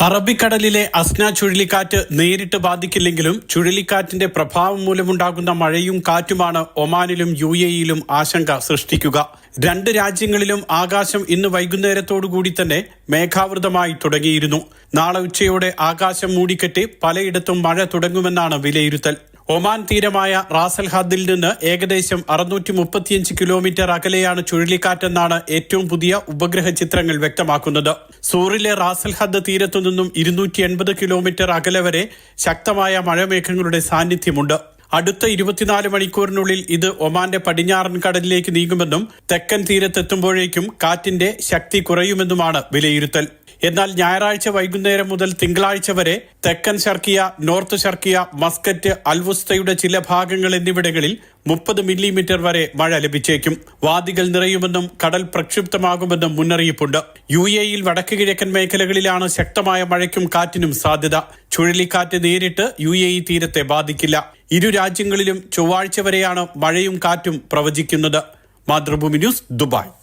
അറബിക്കടലിലെ അസ്ന ചുഴലിക്കാറ്റ് നേരിട്ട് ബാധിക്കില്ലെങ്കിലും ചുഴലിക്കാറ്റിന്റെ പ്രഭാവം മൂലമുണ്ടാകുന്ന മഴയും കാറ്റുമാണ് ഒമാനിലും UAE-യിലും ആശങ്ക സൃഷ്ടിക്കുക. രണ്ട് രാജ്യങ്ങളിലും ആകാശം ഇന്ന് വൈകുന്നേരത്തോടുകൂടി തന്നെ മേഘാവൃതമായി തുടങ്ങിയിരുന്നു. നാളെ ഉച്ചയോടെ ആകാശം മൂടിക്കെട്ടി പലയിടത്തും മഴ തുടങ്ങുമെന്നാണ് വിലയിരുത്തൽ. ഒമാൻ തീരമായ റാസൽ ഖാദിൽ നിന്ന് ഏകദേശം 635 കിലോമീറ്റർ അകലെയാണ് ചുഴലിക്കാറ്റെന്നാണ് ഏറ്റവും പുതിയ ഉപഗ്രഹ ചിത്രങ്ങൾ വ്യക്തമാക്കുന്നത്. സൂറിലെ റാസൽ ഖാദ് തീരത്തുനിന്നും 280 കിലോമീറ്റർ അകലെ വരെ ശക്തമായ മഴമേഘങ്ങളുടെ സാന്നിധ്യമുണ്ട്. അടുത്ത 24 മണിക്കൂറിനുള്ളിൽ ഇത് ഒമാന്റെ പടിഞ്ഞാറൻ കടലിലേക്ക് നീങ്ങുമെന്നും തെക്കൻ തീരത്തെത്തുമ്പോഴേക്കും കാറ്റിന്റെ ശക്തി കുറയുമെന്നുമാണ് വിലയിരുത്തൽ. എന്നാൽ ഞായറാഴ്ച വൈകുന്നേരം മുതൽ തിങ്കളാഴ്ച വരെ തെക്കൻ ഷർക്കിയ, നോർത്ത് ഷർക്കിയ, മസ്കറ്റ്, അൽവുസ്തയുടെ ചില ഭാഗങ്ങൾ എന്നിവിടങ്ങളിൽ 30 മില്ലിമീറ്റർ വരെ മഴ ലഭിച്ചേക്കും. വാദികൾ നിറയുമെന്നും കടൽ പ്രക്ഷുബ്ധമാകുമെന്നും മുന്നറിയിപ്പുണ്ട്. UAE-യിൽ വടക്ക് കിഴക്കൻ മേഖലകളിലാണ് ശക്തമായ മഴയ്ക്കും കാറ്റിനും സാധ്യത. ചുഴലിക്കാറ്റ് നേരിട്ട് UAE തീരത്തെ ബാധിക്കില്ല. ഇരു രാജ്യങ്ങളിലും ചൊവ്വാഴ്ച വരെയാണ് മഴയും കാറ്റും പ്രവചിക്കുന്നത്. Mathrubhumi news, Dubai.